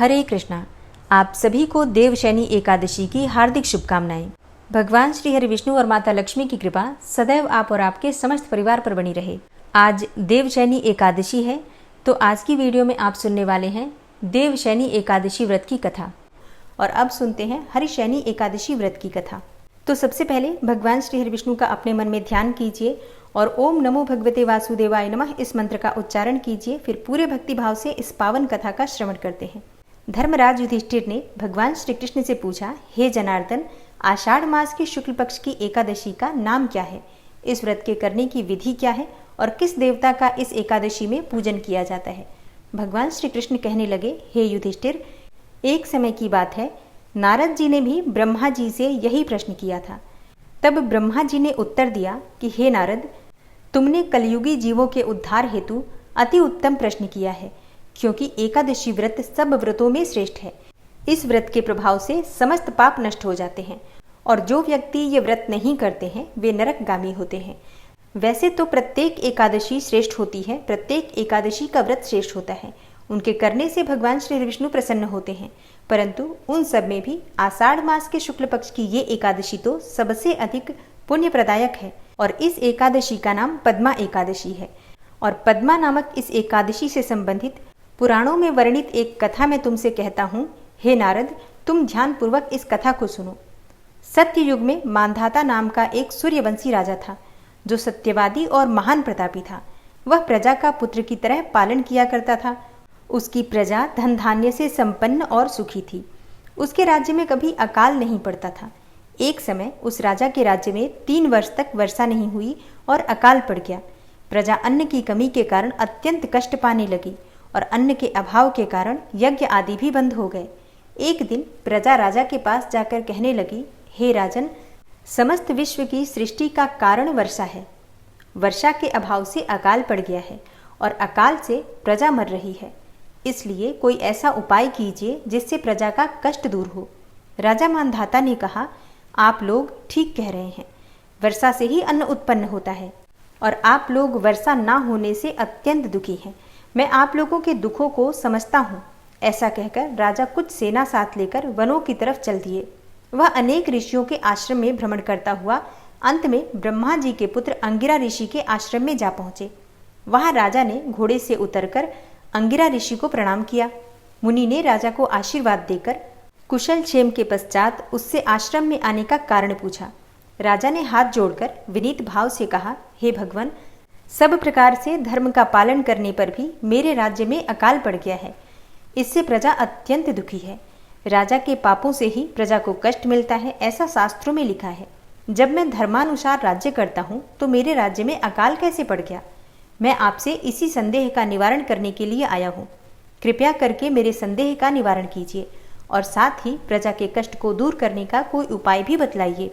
हरे कृष्णा। आप सभी को देवशयनी एकादशी की हार्दिक शुभकामनाएं। भगवान श्री हरि विष्णु और माता लक्ष्मी की कृपा सदैव आप और आपके समस्त परिवार पर बनी रहे। आज देवशयनी एकादशी है, तो आज की वीडियो में आप सुनने वाले हैं देवशयनी एकादशी व्रत की कथा। और अब सुनते हैं हरिशयनी एकादशी व्रत की कथा। तो सबसे पहले भगवान श्री हरि विष्णु का अपने मन में ध्यान कीजिए और ओम नमो भगवते वासुदेवाय नमः इस मंत्र का उच्चारण कीजिए। फिर पूरे भक्ति भाव से इस पावन कथा का श्रवण करते हैं। धर्मराज युधिष्ठिर ने भगवान श्री कृष्ण से पूछा, हे जनार्दन, आषाढ़ मास की शुक्ल पक्ष की एकादशी का नाम क्या है? इस व्रत के करने की विधि क्या है और किस देवता का इस एकादशी में पूजन किया जाता है? भगवान श्री कृष्ण कहने लगे, हे युधिष्ठिर, एक समय की बात है, नारद जी ने भी ब्रह्मा जी से यही प्रश्न किया था। तब ब्रह्मा जी ने उत्तर दिया कि हे नारद, तुमने कलयुगी जीवों के उद्धार हेतु अति उत्तम प्रश्न किया है, क्योंकि एकादशी व्रत सब व्रतों में श्रेष्ठ है। इस व्रत के प्रभाव से समस्त पाप नष्ट हो जाते हैं और जो व्यक्ति ये व्रत नहीं करते हैं वे नरकगामी होते हैं। वैसे तो प्रत्येक एकादशी श्रेष्ठ होती है, प्रत्येक एकादशी का व्रत श्रेष्ठ होता है, उनके करने से भगवान श्री विष्णु प्रसन्न होते हैं, परंतु उन सब में भी आषाढ़ मास के शुक्ल पक्ष की ये एकादशी तो सबसे अधिक पुण्य प्रदायक है और इस एकादशी का नाम पद्मा एकादशी है। और पद्मा नामक इस एकादशी से संबंधित पुराणों में वर्णित एक कथा मैं तुमसे कहता हूँ। हे नारद, तुम ध्यान पूर्वक इस कथा को सुनो। सत्य युग में मांधाता नाम का एक सूर्यवंशी राजा था, जो सत्यवादी और महान प्रतापी था। वह प्रजा का पुत्र की तरह पालन किया करता था। उसकी प्रजा धन धान्य से संपन्न और सुखी थी। उसके राज्य में कभी अकाल नहीं पड़ता था। एक समय उस राजा के राज्य में 3 वर्ष तक वर्षा नहीं हुई और अकाल पड़ गया। प्रजा अन्न की कमी के कारण अत्यंत कष्ट पाने लगी और अन्न के अभाव के कारण यज्ञ आदि भी बंद हो गए। एक दिन प्रजा राजा के पास जाकर कहने लगी, हे राजन, समस्त विश्व की सृष्टि का कारण वर्षा है। वर्षा के अभाव से अकाल पड़ गया है और अकाल से प्रजा मर रही है। इसलिए कोई ऐसा उपाय कीजिए जिससे प्रजा का कष्ट दूर हो। राजा मांधाता ने कहा, आप लोग ठीक कह रहे हैं, वर्षा से ही अन्न उत्पन्न होता है और आप लोग वर्षा ना होने से अत्यंत दुखी हैं। मैं आप लोगों के दुखों को समझता हूँ। ऐसा कहकर राजा कुछ सेना साथ लेकर वनों की तरफ चल दिए। वह अनेक ऋषियों के आश्रम में भ्रमण करता हुआ अंत में ब्रह्मा जी के पुत्र अंगिरा ऋषि के आश्रम में जा पहुंचे। वहां राजा ने घोड़े से उतरकर अंगिरा ऋषि को प्रणाम किया। मुनि ने राजा को आशीर्वाद देकर कुशल क्षेम के पश्चात उससे आश्रम में आने का कारण पूछा। राजा ने हाथ जोड़कर विनीत भाव से कहा, हे भगवान, सब प्रकार से धर्म का पालन करने पर भी मेरे राज्य में अकाल पड़ गया है। इससे प्रजा अत्यंत दुखी है। राजा के पापों से ही प्रजा को कष्ट मिलता है, ऐसा शास्त्रों में लिखा है। जब मैं धर्मानुसार राज्य करता हूँ तो मेरे राज्य में अकाल कैसे पड़ गया? मैं आपसे इसी संदेह का निवारण करने के लिए आया हूँ। कृपया करके मेरे संदेह का निवारण कीजिए और साथ ही प्रजा के कष्ट को दूर करने का कोई उपाय भी बतलाइए।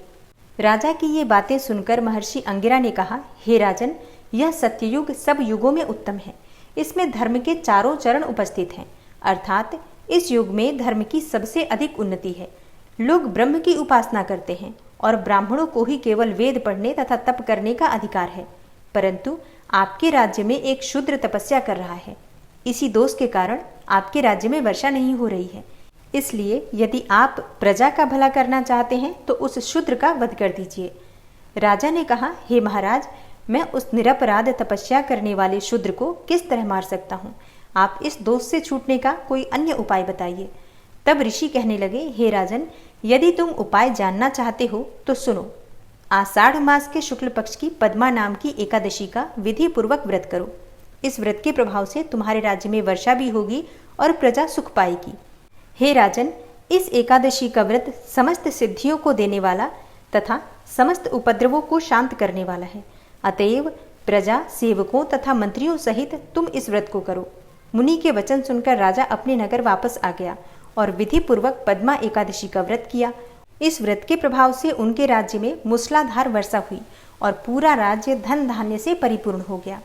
राजा की ये बातें सुनकर महर्षि अंगिरा ने कहा, हे राजन, यह सत्ययुग सब युगों में उत्तम है। इसमें धर्म के चारों चरण उपस्थित हैं, अर्थात इस युग में धर्म की सबसे अधिक उन्नति है। लोग ब्रह्म की उपासना करते हैं और ब्राह्मणों को ही केवल वेद पढ़ने तथा तप करने का अधिकार है, परंतु आपके राज्य में एक शूद्र तपस्या कर रहा है। इसी दोष के कारण आपके राज्य में वर्षा नहीं हो रही है। इसलिए यदि आप प्रजा का भला करना चाहते हैं तो उस शूद्र का वध कर दीजिए। राजा ने कहा, हे महाराज, मैं उस निरपराध तपस्या करने वाले शूद्र को किस तरह मार सकता हूँ? आप इस दोष से छूटने का कोई अन्य उपाय बताइए। तब ऋषि कहने लगे, हे राजन, यदि तुम उपाय जानना चाहते हो तो सुनो। आषाढ़ मास के शुक्ल पक्ष की पद्मा नाम की एकादशी का विधि पूर्वक व्रत करो। इस व्रत के प्रभाव से तुम्हारे राज्य में वर्षा भी होगी और प्रजा सुख पाएगी। हे राजन, इस एकादशी का व्रत समस्त सिद्धियों को देने वाला तथा समस्त उपद्रवों को शांत करने वाला है। अतएव प्रजा, सेवकों तथा मंत्रियों सहित तुम इस व्रत को करो। मुनि के वचन सुनकर राजा अपने नगर वापस आ गया और विधि पूर्वक पद्मा एकादशी का व्रत किया। इस व्रत के प्रभाव से उनके राज्य में मूसलाधार वर्षा हुई और पूरा राज्य धन धान्य से परिपूर्ण हो गया।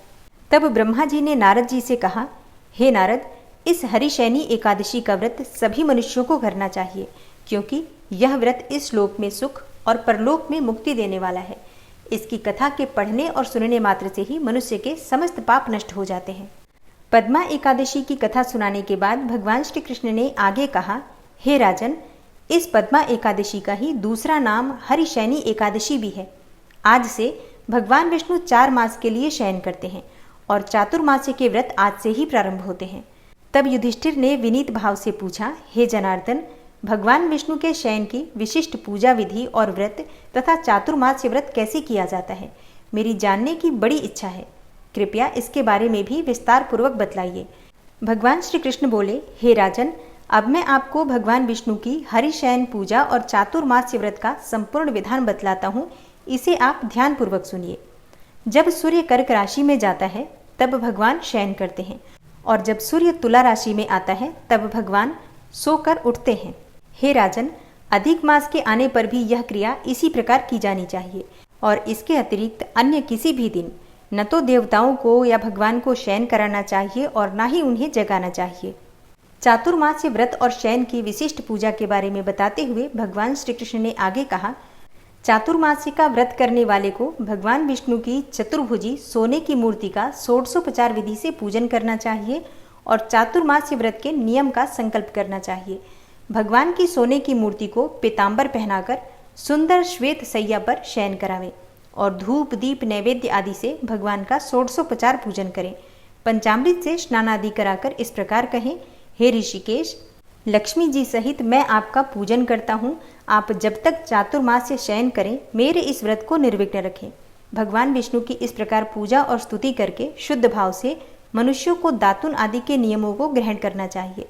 तब ब्रह्मा जी ने नारद जी से कहा, हे नारद, इस हरिशयनी एकादशी का व्रत सभी मनुष्यों को करना चाहिए, क्योंकि यह व्रत इस लोक में सुख और परलोक में मुक्ति देने वाला है। इसकी कथा के पढ़ने और सुनने मात्र से ही मनुष्य के समस्त पाप नष्ट हो जाते हैं। पद्मा एकादशी की कथा सुनाने के बाद भगवान श्री कृष्ण ने आगे कहा, हे राजन, इस पद्मा एकादशी का ही दूसरा नाम हरिशयनी एकादशी भी है। आज से भगवान विष्णु 4 मास के लिए शयन करते हैं और चातुर्मास्य के व्रत आज से ही प्रारंभ होते हैं। तब युधिष्ठिर ने विनीत भाव से पूछा, हे जनार्दन, भगवान विष्णु के शयन की विशिष्ट पूजा विधि और व्रत तथा चातुर्मास्य व्रत कैसे किया जाता है, मेरी जानने की बड़ी इच्छा है। कृपया इसके बारे में भी विस्तार पूर्वक बतलाइए। भगवान श्री कृष्ण बोले, हे राजन, अब मैं आपको भगवान विष्णु की हरिशयन पूजा और चातुर्मास्य व्रत का संपूर्ण विधान बतलाता हूँ। इसे आप ध्यान पूर्वक सुनिए। जब सूर्य कर्क राशि में जाता है तब भगवान शयन करते हैं और जब सूर्य तुला राशि में आता है तब भगवान सोकर उठते हैं। हे राजन, अधिक मास के आने पर भी यह क्रिया इसी प्रकार की जानी चाहिए और इसके अतिरिक्त अन्य किसी भी दिन न तो देवताओं को या भगवान को शयन कराना चाहिए और न ही उन्हें जगाना चाहिए। चातुर्मास्य व्रत और शयन की विशिष्ट पूजा के बारे में बताते हुए भगवान श्री कृष्ण ने आगे कहा, चातुर्मास्य का व्रत करने वाले को भगवान विष्णु की चतुर्भुजी सोने की मूर्ति का षोडशोपचार विधि से पूजन करना चाहिए और चातुर्मास्य व्रत के नियम का संकल्प करना चाहिए। भगवान की सोने की मूर्ति को पीताम्बर पहनाकर सुंदर श्वेत सैया पर शयन करावें और धूप दीप नैवेद्य आदि से भगवान का षोडशोपचार पूजन करें। पंचामृत से स्नान आदि कराकर इस प्रकार कहें, हे ऋषिकेश, लक्ष्मी जी सहित मैं आपका पूजन करता हूँ। आप जब तक चातुर्मास्य शयन करें मेरे इस व्रत को निर्विघ्न रखें। भगवान विष्णु की इस प्रकार पूजा और स्तुति करके शुद्ध भाव से मनुष्यों को दातुन आदि के नियमों को ग्रहण करना चाहिए।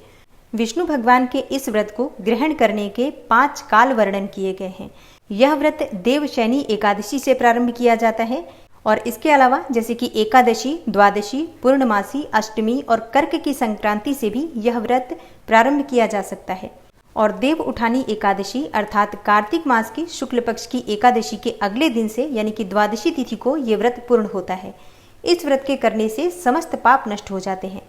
विष्णु भगवान के इस व्रत को ग्रहण करने के 5 काल वर्णन किए गए हैं। यह व्रत देवशयनी एकादशी से प्रारंभ किया जाता है और इसके अलावा जैसे कि एकादशी, द्वादशी, पूर्णमासी, अष्टमी और कर्क की संक्रांति से भी यह व्रत प्रारंभ किया जा सकता है। और देव उठानी एकादशी अर्थात कार्तिक मास की शुक्ल पक्ष की एकादशी के अगले दिन से यानी कि द्वादशी तिथि को ये व्रत पूर्ण होता है। इस व्रत के करने से समस्त पाप नष्ट हो जाते हैं।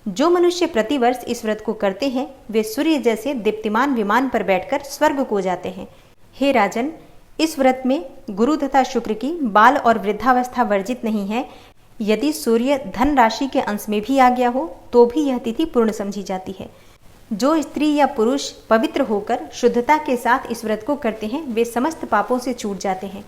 जो मनुष्य प्रतिवर्ष इस व्रत को करते हैं वे सूर्य जैसे दीप्तिमान विमान पर बैठकर स्वर्ग को जाते हैं। हे राजन, इस व्रत में गुरु तथा शुक्र की बाल और वृद्धावस्था वर्जित नहीं है। यदि सूर्य धन राशि के अंश में भी आ गया हो तो भी यह तिथि पूर्ण समझी जाती है। जो स्त्री या पुरुष पवित्र होकर शुद्धता के साथ इस व्रत को करते हैं वे समस्त पापों से छूट जाते हैं।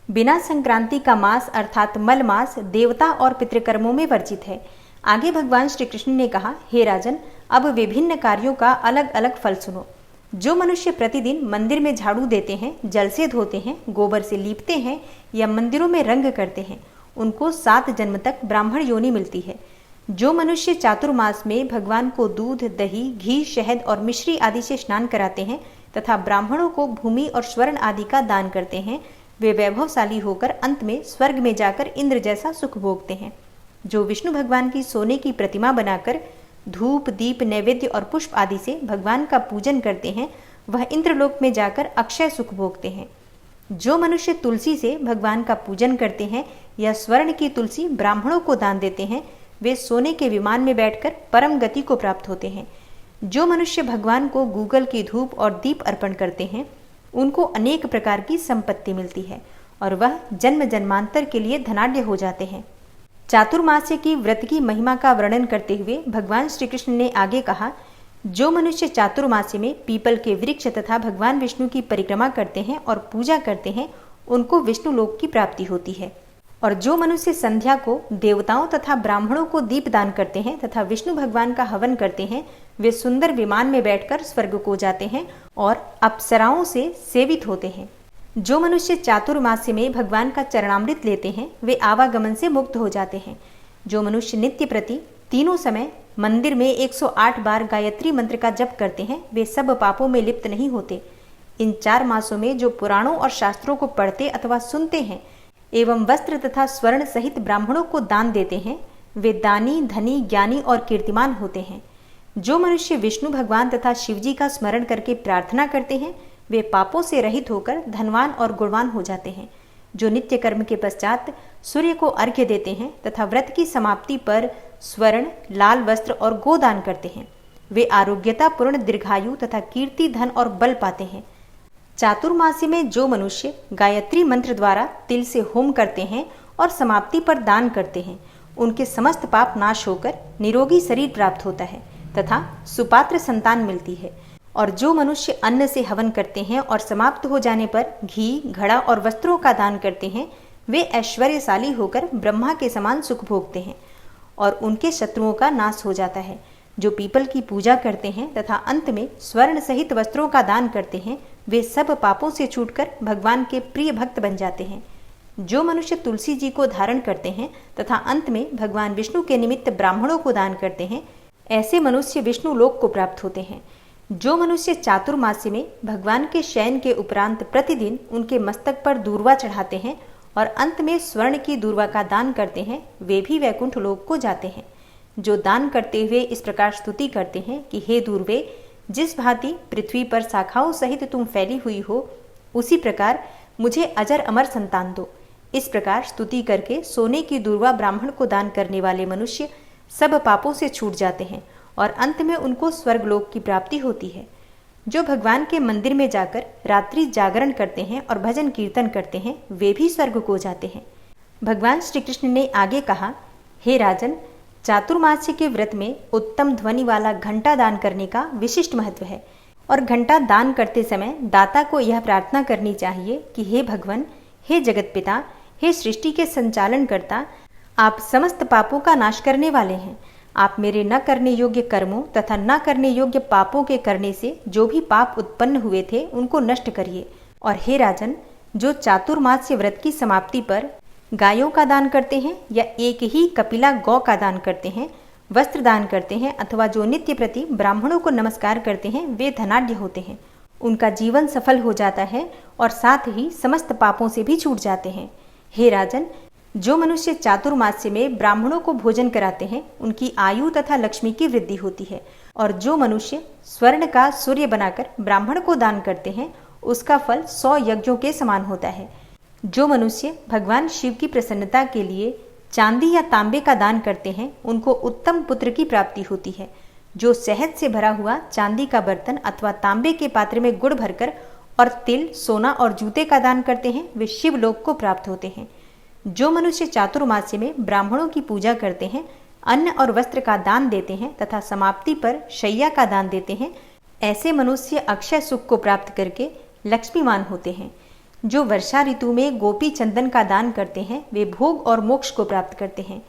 बिना संक्रांति का मास अर्थात मल मास देवता और पितृकर्मों में वर्जित है। आगे भगवान श्री कृष्ण ने कहा, हे राजन, अब विभिन्न कार्यों का अलग अलग फल सुनो। जो मनुष्य प्रतिदिन मंदिर में झाड़ू देते हैं, जल से धोते हैं, गोबर से लीपते हैं या मंदिरों में रंग करते हैं, उनको 7 जन्म तक ब्राह्मण योनि मिलती है। जो मनुष्य चातुर्मास में भगवान को दूध, दही, घी, शहद और मिश्री आदि से स्नान कराते हैं तथा ब्राह्मणों को भूमि और स्वर्ण आदि का दान करते हैं, वे वैभवशाली होकर अंत में स्वर्ग में जाकर इंद्र जैसा सुख भोगते हैं। जो विष्णु भगवान की सोने की प्रतिमा बनाकर धूप दीप नैवेद्य और पुष्प आदि से भगवान का पूजन करते हैं वह इंद्रलोक में जाकर अक्षय सुख भोगते हैं। जो मनुष्य तुलसी से भगवान का पूजन करते हैं या स्वर्ण की तुलसी ब्राह्मणों को दान देते हैं वे सोने के विमान में बैठकर परम गति को प्राप्त होते हैं। जो मनुष्य भगवान को गूगल की धूप और दीप अर्पण करते हैं उनको अनेक प्रकार की संपत्ति मिलती है और वह जन्म जन्मांतर के लिए धनाढ्य हो जाते हैं। चातुर्मास्य की व्रत की महिमा का वर्णन करते हुए भगवान श्री कृष्ण ने आगे कहा, जो मनुष्य चातुर्मास्य में पीपल के वृक्ष तथा भगवान विष्णु की परिक्रमा करते हैं और पूजा करते हैं उनको विष्णु लोक की प्राप्ति होती है। और जो मनुष्य संध्या को देवताओं तथा ब्राह्मणों को दीप दान करते हैं तथा विष्णु भगवान का हवन करते हैं वे सुंदर विमान में बैठकर स्वर्ग को जाते हैं और अप्सराओं से सेवित होते हैं। जो मनुष्य चातुर्मास्य में भगवान का चरणामृत लेते हैं वे आवागमन से मुक्त हो जाते हैं। जो मनुष्य नित्य प्रति तीनों समय मंदिर में 108 बार गायत्री मंत्र का जप करते हैं वे सब पापों में लिप्त नहीं होते। इन 4 मासों में जो पुराणों और शास्त्रों को पढ़ते अथवा सुनते हैं एवं वस्त्र तथा स्वर्ण सहित ब्राह्मणों को दान देते हैं वे दानी, धनी, ज्ञानी और कीर्तिमान होते हैं। जो मनुष्य विष्णु भगवान तथा शिवजी का स्मरण करके प्रार्थना करते हैं वे पापों से रहित होकर धनवान और गुणवान हो जाते हैं। जो नित्य कर्म के पश्चात सूर्य को अर्घ्य देते हैं तथा व्रत की समाप्ति पर स्वर्ण, लाल वस्त्र और गोदान करते हैं वे आरोग्यता पूर्ण दीर्घायु तथा कीर्ति, धन और बल पाते हैं। चातुर्मासी में जो मनुष्य गायत्री मंत्र द्वारा तिल से होम करते हैं और समाप्ति पर दान करते हैं उनके समस्त पाप नाश होकर निरोगी शरीर प्राप्त होता है तथा सुपात्र संतान मिलती है। और जो मनुष्य अन्न से हवन करते हैं और समाप्त हो जाने पर घी, घड़ा और वस्त्रों का दान करते हैं, वे ऐश्वर्यशाली होकर ब्रह्मा के समान सुख भोगते हैं और उनके शत्रुओं का नाश हो जाता है। जो पीपल की पूजा करते हैं तथा अंत में स्वर्ण सहित वस्त्रों का दान करते हैं, वे सब पापों से छूटकर भगवान के प्रिय भक्त बन जाते हैं। जो मनुष्य तुलसी जी को धारण करते हैं तथा अंत में भगवान विष्णु के निमित्त ब्राह्मणों को दान करते हैं, ऐसे मनुष्य विष्णु लोक को प्राप्त होते हैं। जो मनुष्य चातुर्मास्य में भगवान के शयन के उपरांत प्रतिदिन उनके मस्तक पर दूर्वा चढ़ाते हैं और अंत में स्वर्ण की दूर्वा का दान करते हैं, वे भी वैकुंठ लोक को जाते हैं। जो दान करते हुए इस प्रकार स्तुति करते हैं कि हे दूर्वे, जिस भांति पृथ्वी पर शाखाओं सहित तुम फैली हुई हो, उसी प्रकार मुझे अजर अमर संतान दो। इस प्रकार स्तुति करके सोने की दूर्वा ब्राह्मण को दान करने वाले मनुष्य सब पापों से छूट जाते हैं और अंत में उनको स्वर्गलोक की प्राप्ति होती है। जो भगवान के मंदिर में जाकर रात्रि जागरण करते हैं और भजन कीर्तन करते हैं, वे भी स्वर्ग को जाते हैं। भगवान श्री कृष्ण ने आगे कहा, हे राजन, चातुर्मास्य के व्रत में उत्तम ध्वनि वाला घंटा दान करने का विशिष्ट महत्व है और घंटा दान करते समय दाता को यह प्रार्थना करनी चाहिए कि हे भगवान, हे जगत पिता, हे सृष्टि के संचालन करता, आप समस्त पापों का नाश करने वाले हैं। आप मेरे न करने योग्य कर्मों तथा न करने योग्य पापों के करने से जो भी पाप उत्पन्न हुए थे उनको नष्ट करिए। और हे राजन, जो चातुर्मास्य व्रत की समाप्ति पर गायों का दान करते हैं या एक ही कपिला गौ का दान करते हैं, वस्त्र दान करते हैं अथवा जो नित्य प्रति ब्राह्मणों को नमस्कार करते हैं, वे धनाढ्य होते हैं। उनका जीवन सफल हो जाता है और साथ ही समस्त पापों से भी छूट जाते हैं। हे राजन, जो मनुष्य चातुर्मास्य में ब्राह्मणों को भोजन कराते हैं, उनकी आयु तथा लक्ष्मी की वृद्धि होती है। और जो मनुष्य स्वर्ण का सूर्य बनाकर ब्राह्मण को दान करते हैं, उसका फल 100 यज्ञों के समान होता है। जो मनुष्य भगवान शिव की प्रसन्नता के लिए चांदी या तांबे का दान करते हैं, उनको उत्तम पुत्र की प्राप्ति होती है। जो शहद से भरा हुआ चांदी का बर्तन अथवा तांबे के पात्र में गुड़ भरकर और तिल, सोना और जूते का दान करते हैं, वे शिवलोक को प्राप्त होते हैं। जो मनुष्य चातुर्मास्य में ब्राह्मणों की पूजा करते हैं, अन्न और वस्त्र का दान देते हैं तथा समाप्ति पर शैया का दान देते हैं, ऐसे मनुष्य अक्षय सुख को प्राप्त करके लक्ष्मीवान होते हैं। जो वर्षा ऋतु में गोपी चंदन का दान करते हैं, वे भोग और मोक्ष को प्राप्त करते हैं।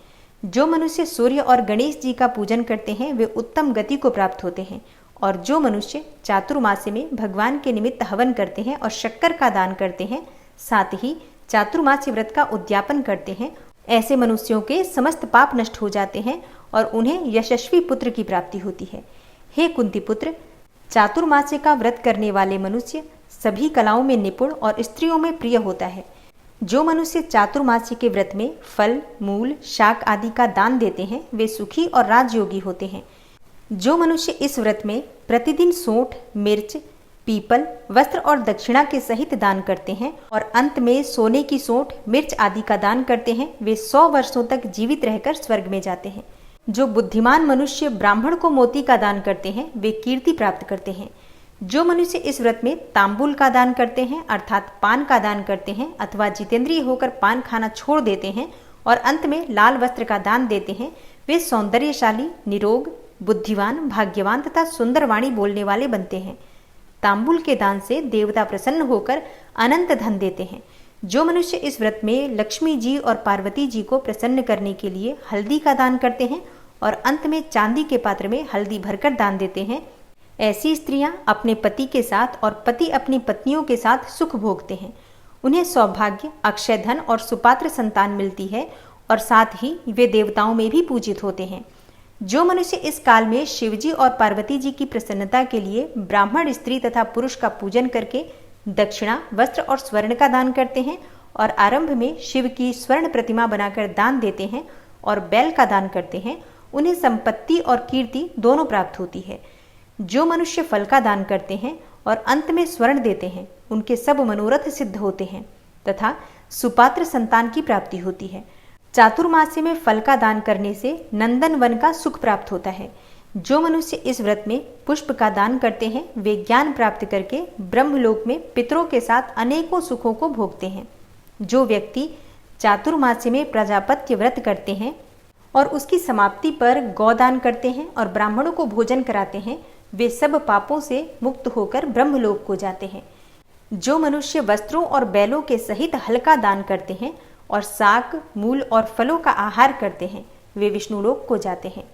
जो मनुष्य सूर्य और गणेश जी का पूजन करते हैं, वे उत्तम गति को प्राप्त होते हैं। और जो मनुष्य चातुर्मास्य में भगवान के निमित्त हवन करते हैं और शक्कर का दान करते हैं, साथ ही चातुर्मास्य व्रत का उद्यापन करते हैं, ऐसे मनुष्यों के समस्त पाप नष्ट हो जाते हैं और उन्हें यशस्वी पुत्र की प्राप्ति होती है। हे कुंती पुत्र, चातुर्मास्य का व्रत करने वाले मनुष्य सभी कलाओं में निपुण और स्त्रियों में प्रिय होता है। जो मनुष्य चातुर्मास्य के व्रत में फल, मूल, शाक आदि का दान देते हैं, वे सुखी और राजयोगी होते हैं। जो मनुष्य इस व्रत में प्रतिदिन सोंठ, मिर्च, पीपल, वस्त्र और दक्षिणा के सहित दान करते हैं और अंत में सोने की सोंठ, मिर्च आदि का दान करते हैं, वे 100 वर्षों तक जीवित रहकर स्वर्ग में जाते हैं। जो बुद्धिमान मनुष्य ब्राह्मण को मोती का दान करते हैं, वे कीर्ति प्राप्त करते हैं। जो मनुष्य इस व्रत में तांबुल का दान करते हैं, अर्थात पान का दान करते हैं अथवा जितेंद्रिय होकर पान खाना छोड़ देते हैं और अंत में लाल वस्त्र का दान देते हैं, वे सौंदर्यशाली, निरोग, बुद्धिवान, भाग्यवान तथा सुंदर वाणी बोलने वाले बनते हैं। तांबुल के दान से देवता प्रसन्न होकर अनंत धन देते हैं। जो मनुष्य इस व्रत में लक्ष्मी जी और पार्वती जी को प्रसन्न करने के लिए हल्दी का दान करते हैं और अंत में चांदी के पात्र में हल्दी भरकर दान देते हैं, ऐसी स्त्रियां अपने पति के साथ और पति अपनी पत्नियों के साथ सुख भोगते हैं। उन्हें सौभाग्य, अक्षय धन और सुपात्र संतान मिलती है और साथ ही वे देवताओं में भी पूजित होते हैं। जो मनुष्य इस काल में शिवजी और पार्वती जी की प्रसन्नता के लिए ब्राह्मण स्त्री तथा पुरुष का पूजन करके दक्षिणा, वस्त्र और स्वर्ण का दान करते हैं और आरंभ में शिव की स्वर्ण प्रतिमा बनाकर दान देते हैं और बैल का दान करते हैं, उन्हें संपत्ति और कीर्ति दोनों प्राप्त होती है। जो मनुष्य फल का दान करते हैं और अंत में स्वर्ण देते हैं, उनके सब मनोरथ सिद्ध होते हैं तथा सुपात्र संतान की प्राप्ति होती है। चातुर्मास्य में फल का दान करने से नंदन वन का सुख प्राप्त होता है। जो मनुष्य इस व्रत में पुष्प का दान करते हैं, वे ज्ञान प्राप्त करके ब्रह्मलोक में पितरों के साथ अनेकों सुखों को भोगते हैं। जो व्यक्ति चातुर्मास्य में प्रजापत्य व्रत करते हैं, और उसकी समाप्ति पर गौदान करते हैं और ब्राह्मणों को भोजन कराते हैं, वे सब पापों से मुक्त होकर ब्रह्मलोक को जाते हैं। जो मनुष्य वस्त्रों और बैलों के सहित हल्का दान करते हैं और साग, मूल और फलों का आहार करते हैं, वे विष्णुलोक को जाते हैं।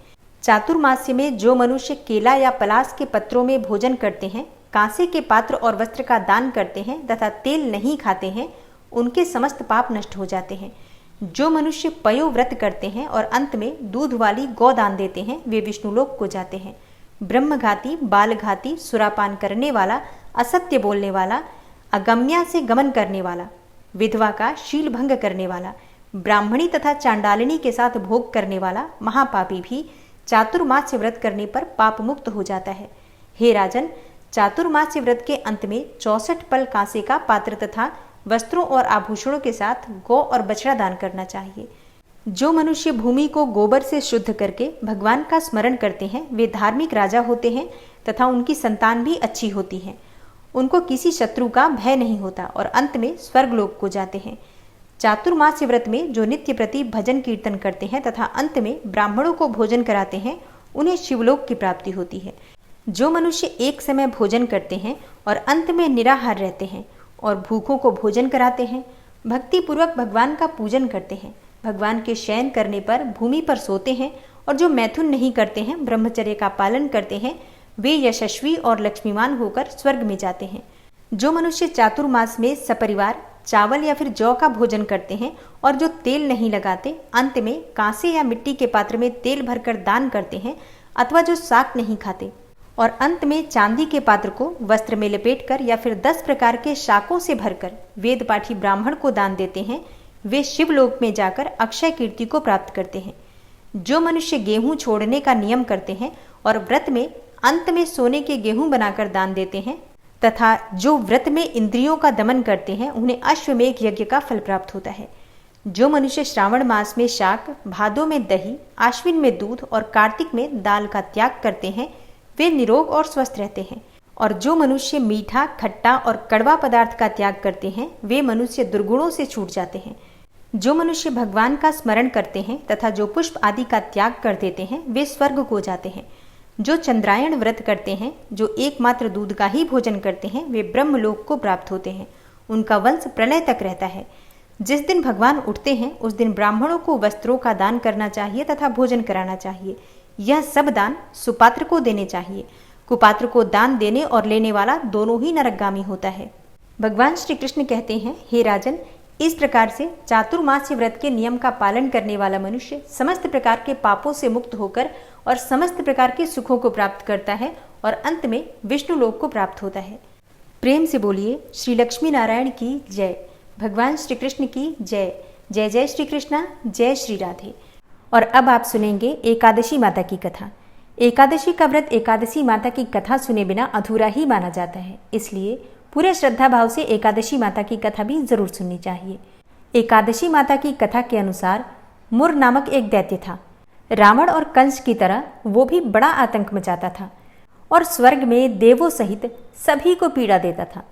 चातुर्मास्य में जो मनुष्य केला या पलास के पत्रों में भोजन करते हैं, कांसे के पात्र और वस्त्र का दान करते हैं तथा तेल नहीं खाते हैं, उनके समस्त पाप नष्ट हो जाते हैं। जो मनुष्य पयो व्रत करते हैं और अंत में दूध वाली गौ दान देते हैं, वे विष्णुलोक को जाते हैं। ब्रह्मघाती, बालघाती, सुरापान करने वाला, असत्य बोलने वाला, अगम्या से गमन करने वाला, विधवा का शील भंग करने वाला, ब्राह्मणी तथा चांडालिनी के साथ भोग करने वाला महापापी भी चातुर्मास्य व्रत करने पर पाप मुक्त हो जाता है। हे राजन, चातुर्मास्य व्रत के अंत में 64 पल कांसे का पात्र तथा वस्त्रों और आभूषणों के साथ गौ और बछड़ा दान करना चाहिए। जो मनुष्य भूमि को गोबर से शुद्ध करके भगवान का स्मरण करते हैं, वे धार्मिक राजा होते हैं तथा उनकी संतान भी अच्छी होती है। उनको किसी शत्रु का भय नहीं होता और अंत में स्वर्गलोक को जाते हैं। चातुर्मास्य व्रत में जो नित्य प्रति भजन कीर्तन करते हैं तथा अंत में ब्राह्मणों को भोजन कराते हैं, उन्हें शिवलोक की प्राप्ति होती है। जो मनुष्य एक समय भोजन करते हैं और अंत में निराहार रहते हैं और भूखों को भोजन कराते हैं, भक्ति पूर्वक भगवान का पूजन करते हैं, भगवान के शयन करने पर भूमि पर सोते हैं और जो मैथुन नहीं करते हैं, ब्रह्मचर्य का पालन करते हैं, वे यशस्वी और लक्ष्मीमान होकर स्वर्ग में जाते हैं। जो मनुष्य चातुर्मास में सपरिवार चावल या फिर जौ का भोजन करते हैं और जो तेल नहीं लगाते, अंत में कांसे या मिट्टी के पात्र में तेल भरकर दान करते हैं, अथवा जो शाक नहीं खाते और अंत में चांदी के पात्र को वस्त्र में लपेटकर या फिर 10 प्रकार के शाकों से भरकर वेद पाठी ब्राह्मण को दान देते हैं, वे शिवलोक में जाकर अक्षय कीर्ति को प्राप्त करते हैं। जो मनुष्य गेहूं छोड़ने का नियम करते हैं और व्रत में अंत में सोने के गेहूं बनाकर दान देते हैं तथा जो व्रत में इंद्रियों का दमन करते हैं, उन्हें अश्वमेघ यज्ञ का फल प्राप्त होता है। जो मनुष्य श्रावण मास में शाक, भादों में दही, आश्विन में दूध और कार्तिक में दाल का त्याग करते हैं, वे निरोग और स्वस्थ रहते हैं। और जो मनुष्य मीठा, खट्टा और कड़वा पदार्थ का त्याग करते हैं, वे मनुष्य दुर्गुणों से छूट जाते हैं। जो मनुष्य भगवान का स्मरण करते हैं तथा जो पुष्प आदि का त्याग कर देते हैं, वे स्वर्ग को जाते हैं। जो चंद्रायण व्रत करते हैं, जो एकमात्र दूध का ही भोजन करते हैं, वे ब्रह्मलोक को प्राप्त होते हैं। उनका वंश प्रलय तक रहता है। जिस दिन भगवान उठते हैं, उस दिन ब्राह्मणों को वस्त्रों का दान करना चाहिए तथा भोजन कराना चाहिए। यह सब दान सुपात्र को देने चाहिए। कुपात्र को दान देने और लेने वाला दोनों ही नरकगामी होता है। भगवान श्री कृष्ण कहते हैं, हे राजन, इस प्रकार से चातुर्मास्य व्रत के नियम का पालन करने वाला मनुष्य समस्त प्रकार के पापों से मुक्त होकर और समस्त प्रकार के सुखों को प्राप्त करता है और अंत में विष्णु लोक को प्राप्त होता है। प्रेम से बोलिए श्री लक्ष्मी नारायण की जय, भगवान श्री कृष्ण की जय। जय जय श्री कृष्णा, जय श्री राधे। और अब आप सुनेंगे एकादशी माता की कथा। एकादशी का व्रत एकादशी माता की कथा सुने बिना अधूरा ही माना जाता है, इसलिए पूरे श्रद्धा भाव से एकादशी माता की कथा भी जरूर सुननी चाहिए। एकादशी माता की कथा के अनुसार मुर नामक एक दैत्य था। रावण और कंस की तरह वो भी बड़ा आतंक मचाता था और स्वर्ग में देवों सहित सभी को पीड़ा देता था।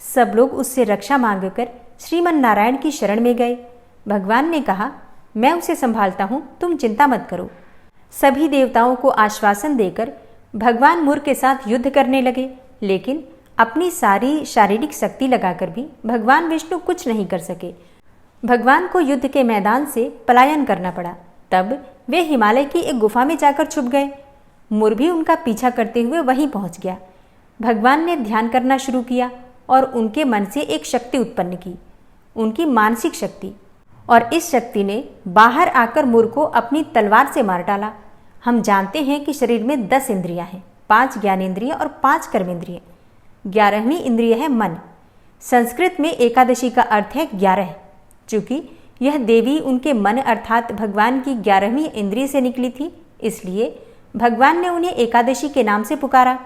सब लोग उससे रक्षा मांगकर श्रीमन नारायण की शरण में गए। भगवान ने कहा, मैं उसे संभालता हूँ, तुम चिंता मत करो। सभी देवताओं को आश्वासन देकर भगवान मुर के साथ युद्ध करने लगे, लेकिन अपनी सारी शारीरिक शक्ति लगाकर भी भगवान विष्णु कुछ नहीं कर सके। भगवान को युद्ध के मैदान से पलायन करना पड़ा। तब वे हिमालय की एक गुफा में जाकर छुप गए। मुर भी उनका पीछा करते हुए वहीं पहुंच गया। भगवान ने ध्यान करना शुरू किया और उनके मन से एक शक्ति उत्पन्न की, उनकी मानसिक शक्ति, और इस शक्ति ने बाहर आकर मुर को अपनी तलवार से मार डाला। हम जानते हैं कि शरीर में 10 इंद्रियां हैं, 5 ज्ञानेंद्रिय और 5 कर्मेंद्रिय। 11वीं इंद्रिय है मन। संस्कृत में एकादशी का अर्थ है 11। चूंकि यह देवी उनके मन अर्थात भगवान की 11वीं इंद्रिय से निकली थी, इसलिए भगवान ने उन्हें एकादशी के नाम से पुकारा।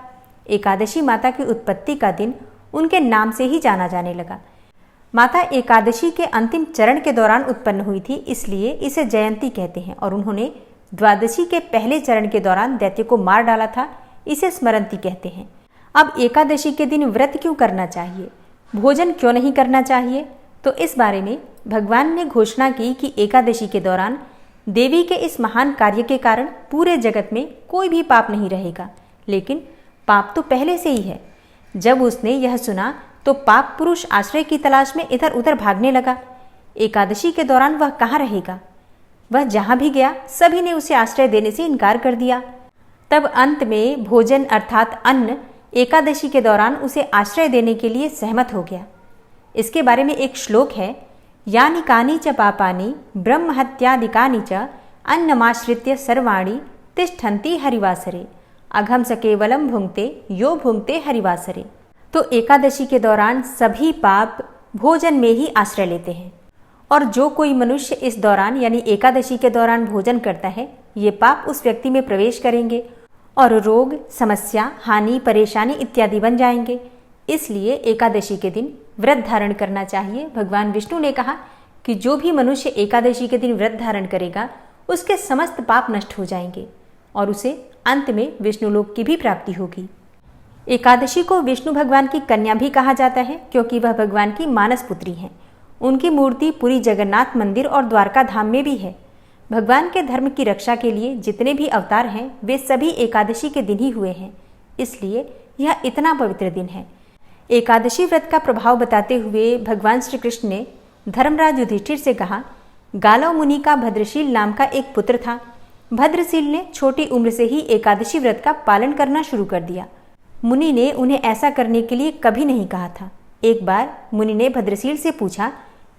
एकादशी माता की उत्पत्ति का दिन उनके नाम से ही जाना जाने लगा। माता एकादशी के अंतिम चरण के दौरान उत्पन्न हुई थी, इसलिए इसे जयंती कहते हैं, और उन्होंने द्वादशी के पहले चरण के दौरान दैत्य को मार डाला था, इसे स्मरंती कहते हैं। अब एकादशी के दिन व्रत क्यों करना चाहिए, भोजन क्यों नहीं करना चाहिए, तो इस बारे में भगवान ने घोषणा की कि एकादशी के दौरान देवी के इस महान कार्य के कारण पूरे जगत में कोई भी पाप नहीं रहेगा, लेकिन पाप तो पहले से ही है। जब उसने यह सुना तो पाप पुरुष आश्रय की तलाश में इधर उधर भागने लगा। एकादशी के दौरान वह कहाँ रहेगा? वह जहां भी गया सभी ने उसे आश्रय देने से इनकार कर दिया। तब अंत में भोजन अर्थात अन्न एकादशी के दौरान उसे आश्रय देने के लिए सहमत हो गया। इसके बारे में एक श्लोक है, यानि कानि च पापानि ब्रह्महत्यादिकानि च अन्नमाश्रित्य सर्वाणि तिष्ठन्ति हरिवासरे अघम स केवलम भुंक्ते यो भुंक्ते हरिवासरे। तो एकादशी के दौरान सभी पाप भोजन में ही आश्रय लेते हैं, और जो कोई मनुष्य इस दौरान यानी एकादशी के दौरान भोजन करता है, ये पाप उस व्यक्ति में प्रवेश करेंगे और रोग, समस्या, हानि, परेशानी इत्यादि बन जाएंगे। इसलिए एकादशी के दिन व्रत धारण करना चाहिए। भगवान विष्णु ने कहा कि जो भी मनुष्य एकादशी के दिन व्रत धारण करेगा उसके समस्त पाप नष्ट हो जाएंगे और उसे अंत में विष्णुलोक की भी प्राप्ति होगी। एकादशी को विष्णु भगवान की कन्या भी कहा जाता है, क्योंकि वह भगवान की मानस पुत्री हैं। उनकी मूर्ति पुरी जगन्नाथ मंदिर और द्वारका धाम में भी है। भगवान के धर्म की रक्षा के लिए जितने भी अवतार हैं वे सभी एकादशी के दिन ही हुए हैं, इसलिए यह इतना पवित्र दिन है। एकादशी व्रत का प्रभाव बताते हुए भगवान श्री कृष्ण ने धर्मराज युधिष्ठिर से कहा, गालव मुनि का भद्रशील नाम का एक पुत्र था। भद्रशील ने छोटी उम्र से ही एकादशी व्रत का पालन करना शुरू कर दिया। मुनि ने उन्हें ऐसा करने के लिए कभी नहीं कहा था। एक बार मुनि ने भद्रशील से पूछा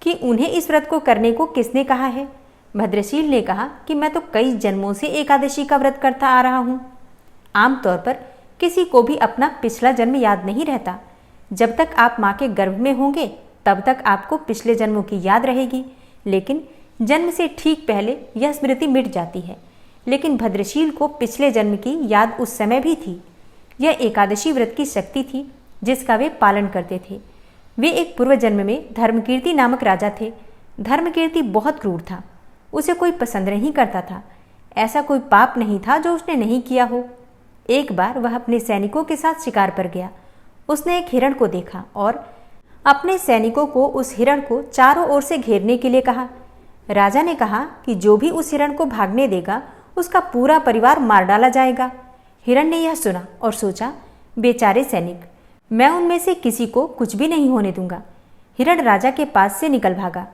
कि उन्हें इस व्रत को करने को किसने कहा है। भद्रशील ने कहा कि मैं तो कई जन्मों से एकादशी का व्रत करता आ रहा हूँ। आमतौर पर किसी को भी अपना पिछला जन्म याद नहीं रहता। जब तक आप माँ के गर्भ में होंगे तब तक आपको पिछले जन्मों की याद रहेगी, लेकिन जन्म से ठीक पहले यह स्मृति मिट जाती है। लेकिन भद्रशील को पिछले जन्म की याद उस समय भी थी। यह एकादशी व्रत की शक्ति थी जिसका वे पालन करते थे। वे एक पूर्व जन्म में धर्मकीर्ति नामक राजा थे। धर्मकीर्ति बहुत क्रूर था, उसे कोई पसंद नहीं करता था। ऐसा कोई पाप नहीं था जो उसने नहीं किया हो। एक बार वह अपने सैनिकों के साथ शिकार पर गया। उसने एक हिरण को देखा और अपने सैनिकों को उस हिरण को चारों ओर से घेरने के लिए कहा। राजा ने कहा कि जो भी उस हिरण को भागने देगा उसका पूरा परिवार मार डाला जाएगा। हिरण ने यह सुना और सोचा, बेचारे सैनिक, मैं उनमें से किसी को कुछ भी नहीं होने दूंगा। हिरण राजा के पास से निकल भागा।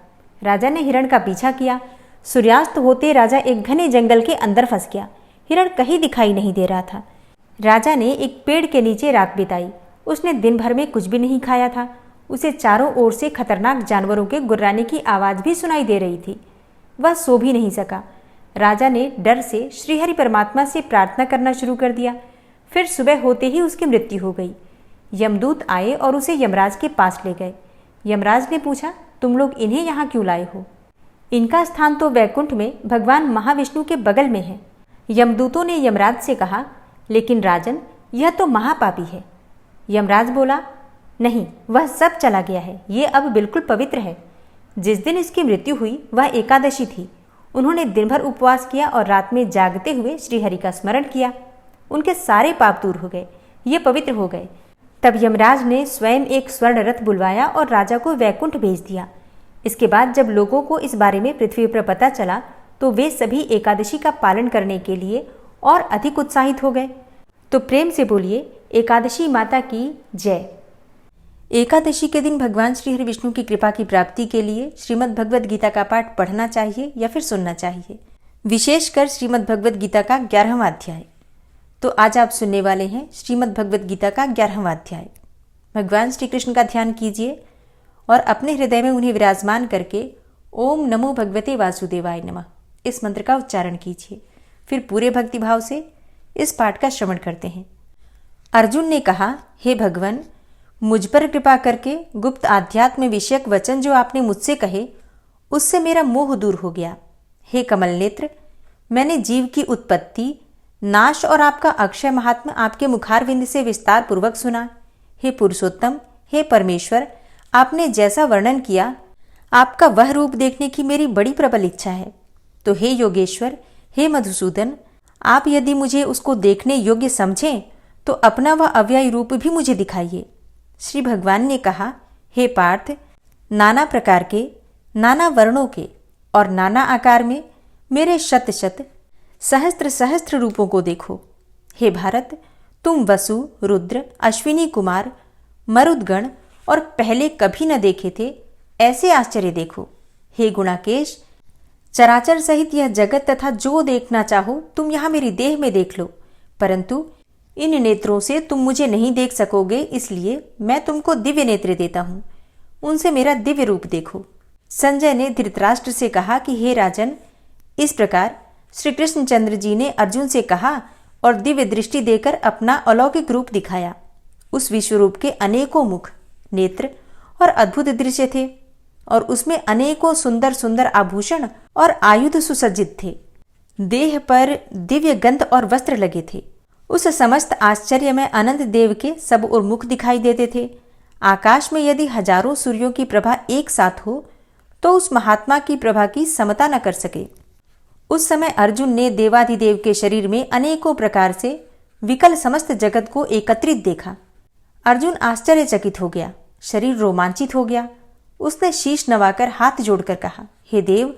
राजा ने हिरण का पीछा किया। सूर्यास्त होते राजा एक घने जंगल के अंदर फंस गया। हिरण कहीं दिखाई नहीं दे रहा था। राजा ने एक पेड़ के नीचे रात बिताई। उसने दिन भर में कुछ भी नहीं खाया था। उसे चारों ओर से खतरनाक जानवरों के गुर्राने की आवाज़ भी सुनाई दे रही थी। वह सो भी नहीं सका। राजा ने डर से श्रीहरि परमात्मा से प्रार्थना करना शुरू कर दिया। फिर सुबह होते ही उसकी मृत्यु हो गई। यमदूत आए और उसे यमराज के पास ले गए। यमराज ने पूछा, तुम लोग इन्हें यहाँ क्यों लाए हो? इनका स्थान तो वैकुंठ में भगवान महाविष्णु के बगल में है। यमदूतों ने यमराज से कहा, लेकिन राजन, यह तो महापापी है। यमराज बोला, नहीं, वह सब चला गया है, ये अब बिल्कुल पवित्र है। जिस दिन इसकी मृत्यु हुई वह एकादशी थी। उन्होंने दिन भर उपवास किया और रात में जागते हुए श्रीहरि का स्मरण किया। उनके सारे पाप दूर हो गए, ये पवित्र हो गए। तब यमराज ने स्वयं एक स्वर्ण रथ बुलवाया और राजा को वैकुंठ भेज दिया। इसके बाद जब लोगों को इस बारे में पृथ्वी पर पता चला तो वे सभी एकादशी का पालन करने के लिए और अधिक उत्साहित हो गए। तो प्रेम से बोलिए, एकादशी माता की जय। एकादशी के दिन भगवान श्री हरि विष्णु की कृपा की प्राप्ति के लिए श्रीमद् भगवद गीता का पाठ पढ़ना चाहिए या फिर सुनना चाहिए, विशेषकर श्रीमद् भगवद गीता का 11वां अध्याय। तो आज आप सुनने वाले हैं श्रीमद् भगवद गीता का 11वां अध्याय। भगवान श्री कृष्ण का ध्यान कीजिए और अपने हृदय में उन्हें विराजमान करके ओम नमो भगवते वासुदेवाय नमः इस मंत्र का उच्चारण कीजिए। फिर पूरे भक्तिभाव से इस पाठ का श्रवण करते हैं। अर्जुन ने कहा, हे भगवान, मुझ पर कृपा करके गुप्त आध्यात्म विषयक वचन जो आपने मुझसे कहे उससे मेरा मोह दूर हो गया। हे कमल नेत्र, मैंने जीव की उत्पत्ति, नाश और आपका अक्षय महात्मा आपके मुखारविंद से विस्तार पूर्वक सुना। हे पुरुषोत्तम, हे परमेश्वर, आपने जैसा वर्णन किया आपका वह रूप देखने की मेरी बड़ी प्रबल इच्छा है। तो हे योगेश्वर, हे मधुसूदन, आप यदि मुझे उसको देखने योग्य समझें तो अपना वह अव्यय रूप भी मुझे दिखाइए। श्री भगवान ने कहा, हे पार्थ, नाना प्रकार के, नाना वर्णों के और नाना आकार में मेरे शत शत सहस्त्र सहस्त्र रूपों को देखो। हे भारत, तुम वसु, रुद्र, अश्विनी कुमार, मरुदगण और पहले कभी न देखे थे ऐसे आश्चर्य देखो। हे गुणाकेश, चराचर सहित यह जगत तथा जो देखना चाहो तुम यहाँ मेरी देह में देख लो, परंतु इन नेत्रों से तुम मुझे नहीं देख सकोगे, इसलिए मैं तुमको दिव्य नेत्र देता हूँ, उनसे मेरा दिव्य रूप देखो। संजय ने धृतराष्ट्र से कहा कि हे राजन, इस प्रकार श्री कृष्णचंद्र जी ने अर्जुन से कहा और दिव्य दृष्टि देकर अपना अलौकिक रूप दिखाया। उस विश्वरूप के अनेकों मुख, नेत्र और अद्भुत दृश्य थे और उसमें अनेकों सुंदर सुंदर आभूषण और आयुध सुसज्जित थे। देह पर दिव्य गंध और वस्त्र लगे थे। उस समस्त आश्चर्य में अनंत देव के सब और मुख दिखाई देते थे। आकाश में यदि हजारों सूर्यों की प्रभा एक साथ हो तो उस महात्मा की प्रभा की समता न कर सके। उस समय अर्जुन ने देवाधिदेव के शरीर में अनेकों प्रकार से विकल समस्त जगत को एकत्रित देखा। अर्जुन आश्चर्यचकित हो गया, शरीर रोमांचित हो गया। उसने शीश नवाकर हाथ जोड़कर कहा, हे देव,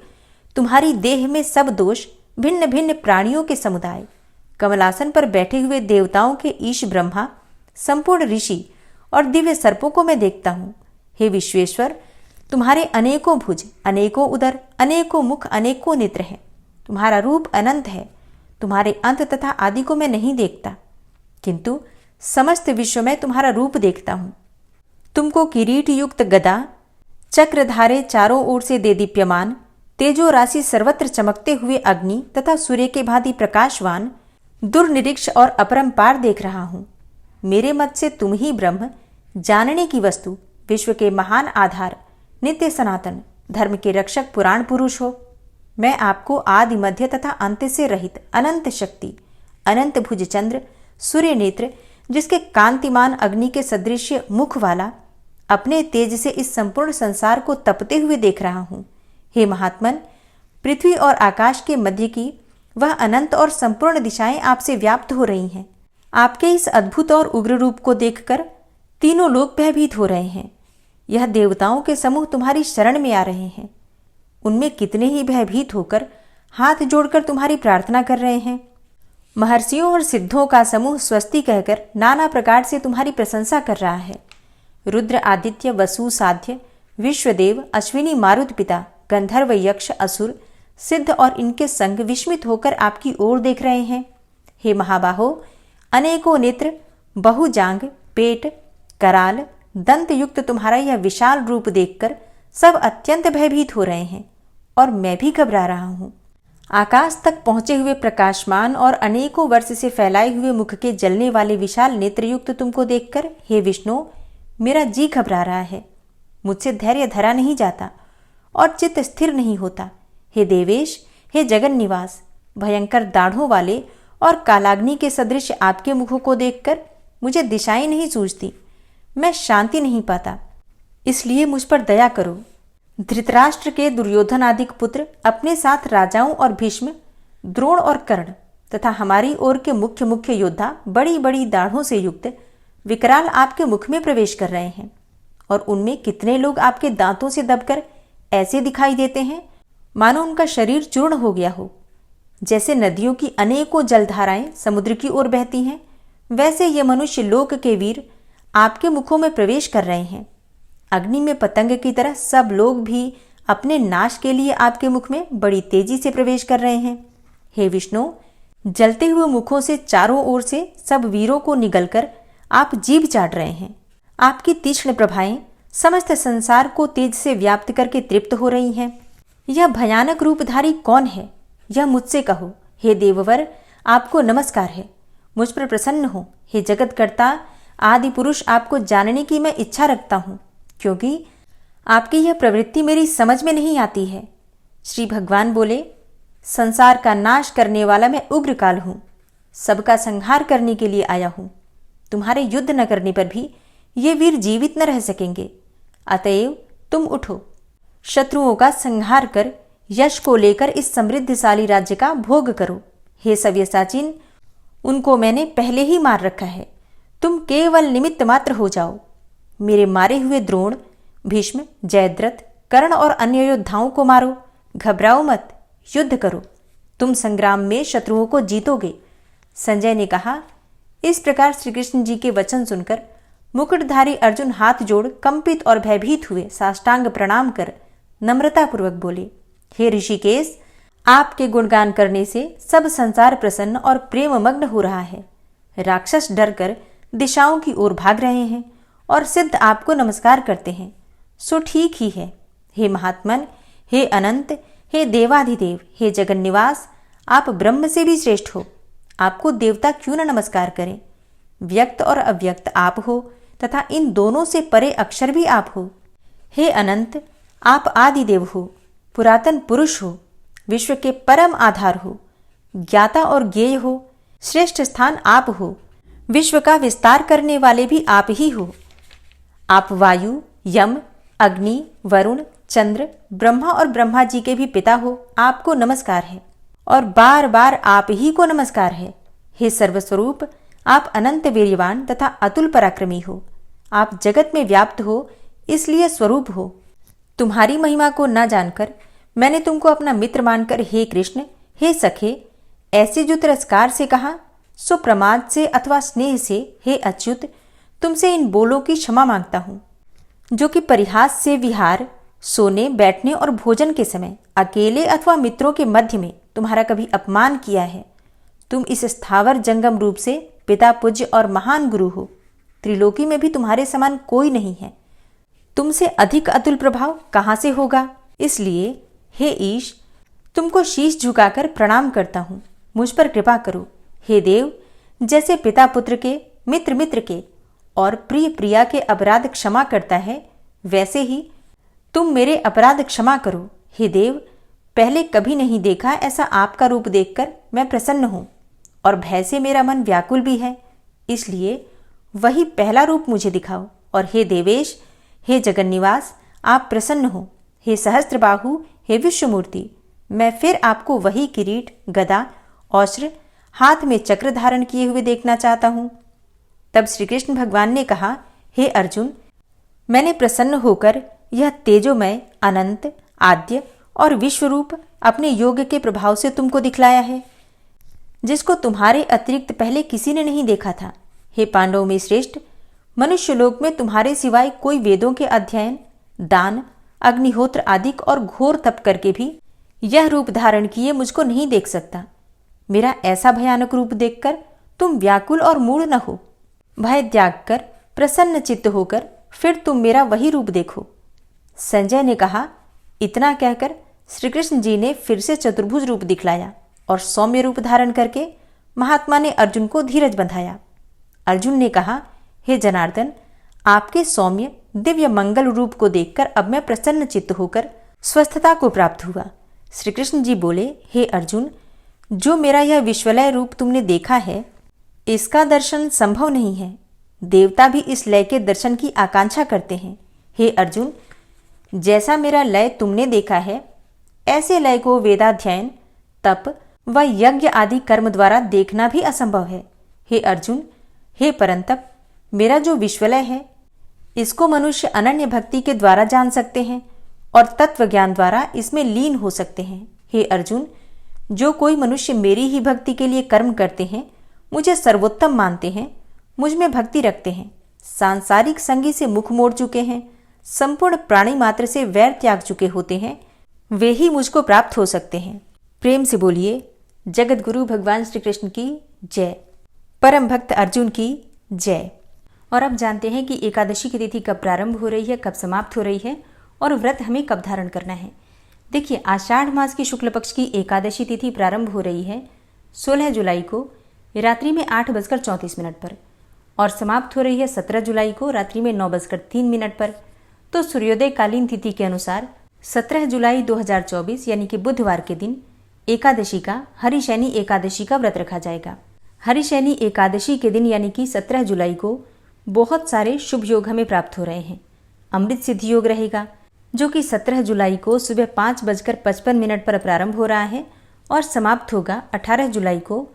तुम्हारी देह में सब दोष, भिन्न भिन्न प्राणियों के समुदाय, कमलासन पर बैठे हुए देवताओं के ईश ब्रह्मा, संपूर्ण ऋषि और दिव्य सर्पों को मैं देखता हूँ। हे विश्वेश्वर, तुम्हारे अनेकों भुज, अनेकों उदर, अनेकों मुख, अनेकों नेत्र हैं। तुम्हारा रूप अनंत है। तुम्हारे अंत तथा आदि को मैं नहीं देखता, किंतु समस्त विश्व में तुम्हारा रूप देखता हूं। तुमको किरीट युक्त गदा, चक्रधारे चारों ओर से दे दीप्यमान, तेजो राशि सर्वत्र चमकते हुए अग्नि तथा सूर्य के भांति प्रकाशवान, दुर्निरीक्ष और अपरंपार देख रहा हूं। मेरे मत से तुम ही ब्रह्म, जानने की वस्तु, विश्व के महान आधार, नित्य सनातन, धर्म के रक्षक, पुराण पुरुष हो। मैं आपको आदि मध्य तथा अंत से रहित अनंत शक्ति, अनंत भुज चंद्र, सूर्य नेत्र, जिसके कांतिमान अग्नि के सदृश्य मुख वाला, अपने तेज से इस संपूर्ण संसार को तपते हुए देख रहा हूं। हे महात्मन, पृथ्वी और आकाश के मध्य की वह अनंत और संपूर्ण दिशाएं आपसे व्याप्त हो रही हैं। आपके इस अद्भुत और उग्र रूप को देखकर तीनों लोग भयभीत हो रहे हैं। यह देवताओं के समूह तुम्हारी शरण में आ रहे हैं। उनमें कितने ही भयभीत होकर हाथ जोड़कर तुम्हारी प्रार्थना कर रहे हैं। महर्षियों और सिद्धों का समूह स्वस्ति कहकर नाना प्रकार से तुम्हारी प्रशंसा कर रहा है। रुद्र, आदित्य, वसु, साध्य, विश्वदेव, अश्विनी, मारुत पिता, गंधर्व, यक्ष, असुर, सिद्ध और इनके संग विस्मित होकर आपकी ओर देख रहे हैं। हे महाबाहो, अनेकों नेत्र, बहुजांग, पेट, कराल, दंत युक्त तुम्हारा यह विशाल रूप देखकर सब अत्यंत भयभीत हो रहे हैं और मैं भी घबरा रहा हूं। आकाश तक पहुंचे हुए प्रकाशमान और अनेकों वर्ष से फैलाए हुए मुख के जलने वाले विशाल नेत्रयुक्त तुमको देखकर हे विष्णु, मेरा जी घबरा रहा है। मुझसे धैर्य धरा नहीं जाता और चित्त स्थिर नहीं होता। हे देवेश, हे जगन निवास, भयंकर दाढ़ों वाले और कालाग्नि के सदृश आपके मुखों को देखकर मुझे दिशाएं नहीं सूझती। मैं शांति नहीं पाता, इसलिए मुझ पर दया करो। धृतराष्ट्र के दुर्योधन आदि पुत्र अपने साथ राजाओं और भीष्म, द्रोण और कर्ण तथा हमारी ओर के मुख्य मुख्य योद्धा बड़ी बड़ी दाढ़ों से युक्त विकराल आपके मुख में प्रवेश कर रहे हैं और उनमें कितने लोग आपके दांतों से दबकर ऐसे दिखाई देते हैं मानो उनका शरीर चूर्ण हो गया हो। जैसे नदियों की अनेकों जलधाराएं समुद्र की ओर बहती हैं, वैसे ये मनुष्य लोक के वीर आपके मुखों में प्रवेश कर रहे हैं। अग्नि में पतंग की तरह सब लोग भी अपने नाश के लिए आपके मुख में बड़ी तेजी से प्रवेश कर रहे हैं। हे विष्णु, जलते हुए मुखों से चारों ओर से सब वीरों को निगलकर आप जीभ चाट रहे हैं। आपकी तीक्ष्ण प्रभाएं समस्त संसार को तेज से व्याप्त करके तृप्त हो रही हैं। यह भयानक रूपधारी कौन है, यह मुझसे कहो। हे देववर, आपको नमस्कार है, मुझ पर प्रसन्न हो। हे जगतकर्ता आदि पुरुष, आपको जानने की मैं इच्छा रखता हूँ, क्योंकि आपकी यह प्रवृत्ति मेरी समझ में नहीं आती है। श्री भगवान बोले, संसार का नाश करने वाला मैं उग्र काल हूँ, सबका संहार करने के लिए आया हूँ। तुम्हारे युद्ध न करने पर भी ये वीर जीवित न रह सकेंगे, अतएव तुम उठो, शत्रुओं का संहार कर यश को लेकर इस समृद्धशाली राज्य का भोग करो। हे सव्यसाचीन, उनको मैंने पहले ही मार रखा है, तुम केवल निमित्त मात्र हो जाओ। मेरे मारे हुए द्रोण, भीष्म, जयद्रथ, कर्ण और अन्य योद्धाओं को मारो, घबराओ मत, युद्ध करो। तुम संग्राम में शत्रुओं को जीतोगे। संजय ने कहा। इस प्रकार श्री कृष्ण जी के वचन सुनकर मुकुटधारी अर्जुन हाथ जोड़ कंपित और भयभीत हुए साष्टांग प्रणाम कर नम्रतापूर्वक बोले, हे ऋषिकेश, आपके गुणगान करने से सब संसार प्रसन्न और प्रेममग्न हो रहा है। राक्षस डरकर दिशाओं की ओर भाग रहे हैं और सिद्ध आपको नमस्कार करते हैं, सो ठीक ही है। हे महात्मन, हे अनंत, हे देवाधिदेव, हे जगन्निवास, आप ब्रह्म से भी श्रेष्ठ हो। आपको देवता क्यों न नमस्कार करें। व्यक्त और अव्यक्त आप हो तथा इन दोनों से परे अक्षर भी आप हो। हे अनंत, आप आदिदेव हो, पुरातन पुरुष हो, विश्व के परम आधार हो, ज्ञाता और ज्ञेय हो, श्रेष्ठ स्थान आप हो, विश्व का विस्तार करने वाले भी आप ही हो। आप वायु, यम, अग्नि, वरुण, चंद्र, ब्रह्मा और ब्रह्मा जी के भी पिता हो। आपको नमस्कार है और बार बार आप ही को नमस्कार है। हे सर्वस्वरूप, आप अनंत वीर्यवान तथा अतुल पराक्रमी हो। आप जगत में व्याप्त हो, इसलिए स्वरूप हो। तुम्हारी महिमा को न जानकर मैंने तुमको अपना मित्र मानकर हे कृष्ण, हे सखे, ऐसे जो तिरस्कार से कहा, सो प्रमाद से अथवा स्नेह से हे अच्युत, तुमसे इन बोलों की क्षमा मांगता हूँ, जो कि परिहास से विहार, सोने, बैठने और भोजन के समय अकेले अथवा मित्रों के मध्य में तुम्हारा कभी अपमान किया है। तुम इस स्थावर जंगम रूप से पिता पूज्य और महान गुरु हो। त्रिलोकी में भी तुम्हारे समान कोई नहीं है। तुमसे अधिक अतुल प्रभाव कहाँ से होगा। इसलिए हे ईश, तुमको शीश झुकाकर प्रणाम करता हूँ, मुझ पर कृपा करो। हे देव, जैसे पिता पुत्र के, मित्र मित्र के और प्रिय प्रिया के अपराध क्षमा करता है, वैसे ही तुम मेरे अपराध क्षमा करो। हे देव, पहले कभी नहीं देखा ऐसा आपका रूप देखकर मैं प्रसन्न हूँ और भय से मेरा मन व्याकुल भी है, इसलिए वही पहला रूप मुझे दिखाओ। और हे देवेश, हे जगन्निवास, आप प्रसन्न हो। हे सहस्त्रबाहु, हे विश्वमूर्ति, मैं फिर आपको वही किरीट, गदा, औस्त्र, हाथ में चक्र धारण किए हुए देखना चाहता हूँ। तब श्री कृष्ण भगवान ने कहा, हे अर्जुन, मैंने प्रसन्न होकर यह तेजोमय, अनंत, आद्य और विश्वरूप अपने योग के प्रभाव से तुमको दिखलाया है, जिसको तुम्हारे अतिरिक्त पहले किसी ने नहीं देखा था। हे पांडवों में श्रेष्ठ, मनुष्य लोक में तुम्हारे सिवाय कोई वेदों के अध्ययन, दान, अग्निहोत्र आदि और घोर तप करके भी यह रूप धारण किए मुझको नहीं देख सकता। मेरा ऐसा भयानक रूप देखकर तुम व्याकुल और मूढ़ न हो। भय त्याग कर प्रसन्न चित्त होकर फिर तुम मेरा वही रूप देखो। संजय ने कहा। इतना कहकर श्री कृष्ण जी ने फिर से चतुर्भुज रूप दिखलाया और सौम्य रूप धारण करके महात्मा ने अर्जुन को धीरज बंधाया। अर्जुन ने कहा, हे जनार्दन, आपके सौम्य दिव्य मंगल रूप को देखकर अब मैं प्रसन्न चित्त होकर स्वस्थता को प्राप्त हुआ। श्री कृष्ण जी बोले, हे अर्जुन, जो मेरा यह विश्वलय रूप तुमने देखा है, इसका दर्शन संभव नहीं है। देवता भी इस लय के दर्शन की आकांक्षा करते हैं। हे अर्जुन, जैसा मेरा लय तुमने देखा है, ऐसे लय को वेदाध्ययन, तप व यज्ञ आदि कर्म द्वारा देखना भी असंभव है। हे अर्जुन, हे परंतप, मेरा जो विश्वलय है, इसको मनुष्य अनन्य भक्ति के द्वारा जान सकते हैं और तत्व ज्ञान द्वारा इसमें लीन हो सकते हैं। हे अर्जुन, जो कोई मनुष्य मेरी ही भक्ति के लिए कर्म करते हैं, मुझे सर्वोत्तम मानते हैं, मुझ में भक्ति रखते हैं, सांसारिक संगी से मुख मोड़ चुके हैं, संपूर्ण प्राणी मात्र से वैर त्याग चुके होते हैं, वे ही मुझको प्राप्त हो सकते हैं। प्रेम से बोलिए, जगत गुरु भगवान श्री कृष्ण की जय, परम भक्त अर्जुन की जय। और अब जानते हैं कि एकादशी की तिथि कब प्रारंभ हो रही है, कब समाप्त हो रही है और व्रत हमें कब धारण करना है। देखिए, आषाढ़ मास की शुक्ल पक्ष की एकादशी तिथि प्रारंभ हो रही है 16 जुलाई को रात्रि में 8:34 पर और समाप्त हो रही है 17 जुलाई को रात्रि में 9:03 पर। तो सूर्योदय कालीन तिथि के अनुसार 17 जुलाई 2024 यानी कि बुधवार के दिन एकादशी का हरिशैनी एकादशी का व्रत रखा जाएगा। हरिशैनी एकादशी के दिन यानी कि 17 जुलाई को बहुत सारे शुभ योग हमें प्राप्त हो रहे हैं। अमृत सिद्धि योग रहेगा जो कि 17 जुलाई को सुबह 5:55 पर प्रारंभ हो रहा है और समाप्त होगा 18 जुलाई को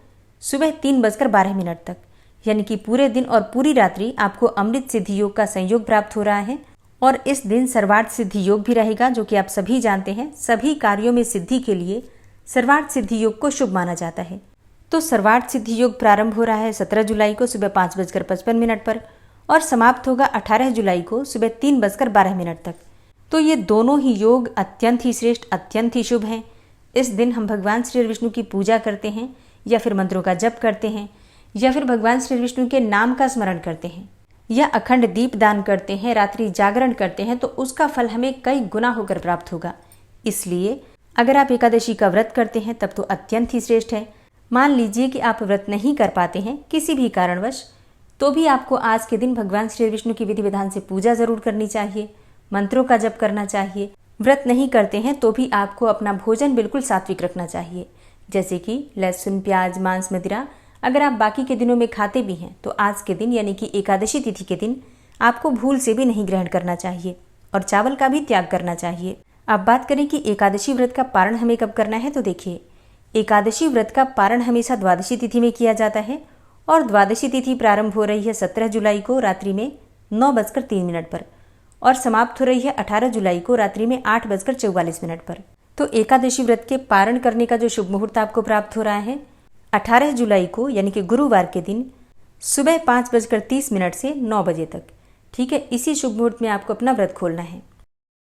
सुबह 3:12 तक। यानी कि पूरे दिन और पूरी रात्रि आपको अमृत सिद्धि योग का संयोग प्राप्त हो रहा है। और इस दिन सर्वार्थ सिद्धि योग भी रहेगा, जो कि आप सभी जानते हैं, सभी कार्यों में सिद्धि के लिए सर्वार्थ सिद्धि योग को शुभ माना जाता है। तो सर्वार्थ सिद्धि योग प्रारंभ हो रहा है 17 जुलाई को सुबह 5:55 पर और समाप्त होगा 18 जुलाई को सुबह 3:12 तक। तो ये दोनों ही योग अत्यंत ही श्रेष्ठ, अत्यंत ही शुभ हैं। इस दिन हम भगवान श्री विष्णु की पूजा करते हैं या फिर मंत्रों का जप करते हैं या फिर भगवान श्री विष्णु के नाम का स्मरण करते हैं या अखंड दीप दान करते हैं, रात्रि जागरण करते हैं, तो उसका फल हमें कई गुना होकर प्राप्त होगा। इसलिए अगर आप एकादशी का व्रत करते हैं तब तो अत्यंत ही श्रेष्ठ है। मान लीजिए कि आप व्रत नहीं कर पाते हैं किसी भी कारणवश, तो भी आपको आज के दिन भगवान श्री विष्णु की विधि विधान से पूजा जरूर करनी चाहिए, मंत्रों का जप करना चाहिए। व्रत नहीं करते हैं तो भी आपको अपना भोजन बिल्कुल सात्विक रखना चाहिए, जैसे कि लहसुन, प्याज, मांस, मदिरा। अगर आप बाकी के दिनों में खाते भी हैं तो आज के दिन यानी कि एकादशी तिथि के दिन आपको भूल से भी नहीं ग्रहण करना चाहिए और चावल का भी त्याग करना चाहिए। अब बात करें कि एकादशी व्रत का पारण हमें कब करना है, तो देखिए एकादशी व्रत का पारण हमेशा द्वादशी तिथि में किया जाता है और द्वादशी तिथि प्रारंभ हो रही है 17 जुलाई को रात्रि में 9:03 पर और समाप्त हो रही है 18 जुलाई को रात्रि में 8:44 पर। तो एकादशी व्रत के पारण करने का जो शुभ मुहूर्त आपको प्राप्त हो रहा है 18 जुलाई को यानी कि गुरुवार के दिन सुबह 5:30 से 9 बजे तक। ठीक है, इसी शुभ मुहूर्त में आपको अपना व्रत खोलना है।